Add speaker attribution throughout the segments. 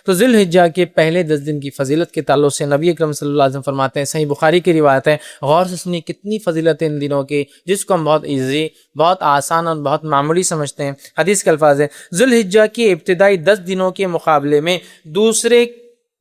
Speaker 1: تو ذی الحجہ کے پہلے 10 دن کی فضیلت کے تعلق سے نبی اکرم صلی اللہ علیہ وسلم فرماتے ہیں، صحیح بخاری کی روایت ہے، غور سے سنیے کتنی فضیلت ان دنوں کی، جس کو ہم بہت ایزی، بہت آسان اور بہت معمولی سمجھتے ہیں۔ حدیث کے الفاظ ہیں، ذی الحجہ کے ابتدائی 10 دنوں کے مقابلے میں دوسرے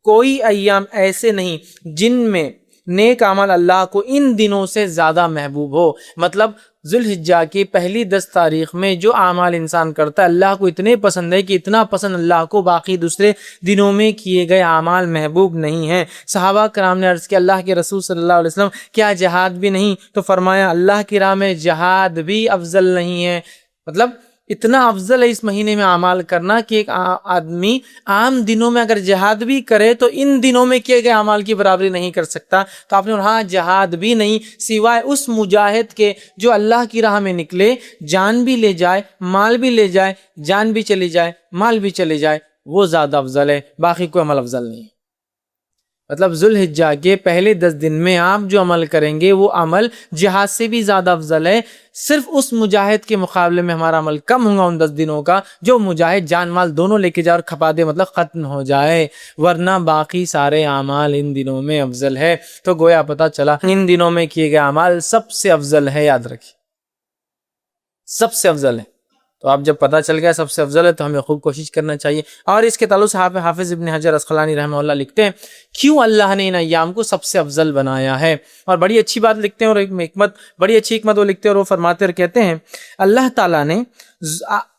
Speaker 1: کوئی ایام ایسے نہیں جن میں نیک عمل اللہ کو ان دنوں سے زیادہ محبوب ہو۔ مطلب ذی الحجہ کی پہلی 10 تاریخ میں جو اعمال انسان کرتا ہے اللہ کو اتنے پسند ہے کہ اتنا پسند اللہ کو باقی دوسرے دنوں میں کیے گئے اعمال محبوب نہیں ہیں۔ صحابہ کرام نے عرض کیا، اللہ کے رسول صلی اللہ علیہ وسلم کیا جہاد بھی نہیں؟ تو فرمایا اللہ کی راہ میں جہاد بھی افضل نہیں ہے۔ مطلب اتنا افضل ہے اس مہینے میں اعمال کرنا کہ ایک آدمی عام دنوں میں اگر جہاد بھی کرے تو ان دنوں میں کیے گئے اعمال کی برابری نہیں کر سکتا۔ تو آپ نے ہاں جہاد بھی نہیں سوائے اس مجاہد کے جو اللہ کی راہ میں نکلے، جان بھی لے جائے، مال بھی لے جائے، جان بھی چلی جائے، مال بھی چلے جائے، وہ زیادہ افضل ہے، باقی کوئی عمل افضل نہیں ہے۔ مطلب ذی الحجہ کے پہلے 10 دن میں آپ جو عمل کریں گے وہ عمل جہاد سے بھی زیادہ افضل ہے۔ صرف اس مجاہد کے مقابلے میں ہمارا عمل کم ہوگا ان 10 دنوں کا جو مجاہد جان مال دونوں لے کے جائے اور کھپا دے، مطلب ختم ہو جائے، ورنہ باقی سارے اعمال ان دنوں میں افضل ہے۔ تو گویا پتہ چلا ان دنوں میں کیے گئے اعمال سب سے افضل ہے، یاد رکھیے سب سے افضل ہے۔ تو آپ جب پتہ چل گیا سب سے افضل ہے تو ہمیں خوب کوشش کرنا چاحیے۔ اور اس کے تعلق سے حافظ ابن حجر عسقلانی رحمہ اللہ لکھتے ہیں کیوں اللہ نے ان ایام کو سب سے افضل بنایا ہے، اور بڑی اچھی بات لکھتے ہیں، اور ایک حکمت، بڑی اچھی حکمت وہ لکھتے ہیں، اور وہ فرماتے اور کہتے ہیں اللہ تعالیٰ نے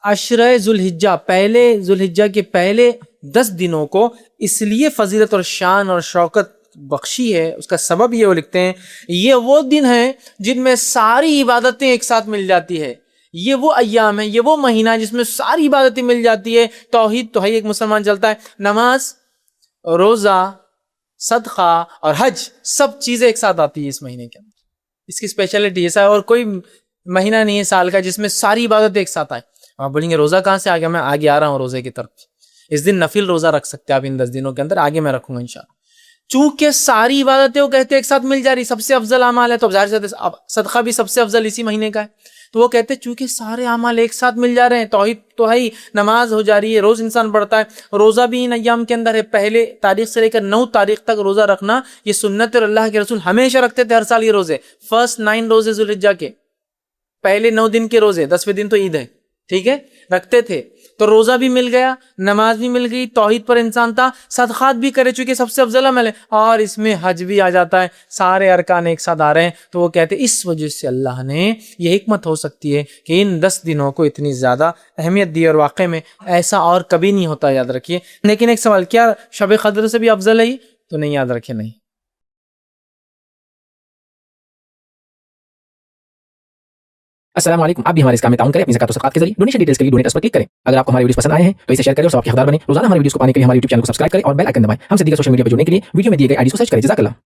Speaker 1: عشرہ ذی الحجہ، پہلے ذی الحجہ کے پہلے 10 دنوں کو اس لیے فضیلت اور شان اور شوکت بخشی ہے، اس کا سبب یہ وہ لکھتے ہیں یہ وہ دن ہیں جن میں ساری عبادتیں ایک ساتھ مل جاتی ہے۔ یہ وہ ایام ہے، یہ وہ مہینہ ہے جس میں ساری عبادتیں مل جاتی ہے۔ توحید تو ہے، ایک مسلمان چلتا ہے، نماز، روزہ، صدقہ اور حج، سب چیزیں ایک ساتھ آتی ہیں اس مہینے کے اندر۔ اس کی اسپیشلٹی ایسا ہے، اور کوئی مہینہ نہیں ہے سال کا جس میں ساری عبادتیں ایک ساتھ آئیں۔ آپ بولیں گے روزہ کہاں سے آ گیا؟ میں آگے آ رہا ہوں روزے کی طرف۔ اس دن نفل روزہ رکھ سکتے ہیں آپ ان 10 دنوں کے اندر، آگے میں رکھوں گا انشاءاللہ۔ چونکہ ساری عبادتیں وہ کہتے ہیں ایک ساتھ مل جا رہی، سب سے افضل اعمال ہے، تو ظاہر سے صدقہ بھی سب سے افضل اسی مہینے کا ہے۔ تو وہ کہتے ہیں چونکہ سارے اعمال ایک ساتھ مل جا رہے ہیں، توحید تو ہے ہی، نماز ہو جا رہی ہے، روز انسان پڑھتا ہے، روزہ بھی ان ایام کے اندر ہے، پہلے تاریخ سے لے کر 9 تاریخ تک روزہ رکھنا یہ سنت، اور اللہ کے رسول ہمیشہ رکھتے تھے ہر سال یہ روزے، فرسٹ 9 روزے ذی الحجہ کے، پہلے 9 دن کے روزے، 10ویں دن تو عید ہے، ٹھیک ہے، رکھتے تھے۔ تو روزہ بھی مل گیا، نماز بھی مل گئی، توحید پر انسان تھا، صدقات بھی کرے چونکہ سب سے افضل عمل ہے، اور اس میں حج بھی آ جاتا ہے، سارے ارکان ایک ساتھ آ رہے ہیں۔ تو وہ کہتے ہیں اس وجہ سے اللہ نے یہ حکمت ہو سکتی ہے کہ ان 10 دنوں کو اتنی زیادہ اہمیت دی، اور واقع میں ایسا اور کبھی نہیں ہوتا، یاد رکھیے۔ لیکن ایک سوال، کیا شب قدر سے بھی افضل ہے یہ؟ تو نہیں، یاد رکھیے نہیں۔
Speaker 2: السلام علیکم، آپ بھی ہمارے اس کام میں تعاون کریں اپنی زکات و صدقات کے ذریعے۔ ڈونیشن ڈیٹیلز کے لیے ڈونیٹ اس پر کلک کریں۔ اگر آپ کو ہمارے ویڈیوز پسند آئے ہیں تو اسے شیئر کریں اور ثواب کے حقدار بنیں۔ روزانہ ہمارے ویڈیوز کو پانے کے لیے ہمارے یوٹیوب چینل کو سبسکرائب کریں اور بیل آئکن دبائیں۔ ہم سے دیگر سوشل میڈیا پر جڑنے کے لیے ویڈیو میں دیے گئے آئی ڈی کو سرچ کریں۔ جزاک اللہ۔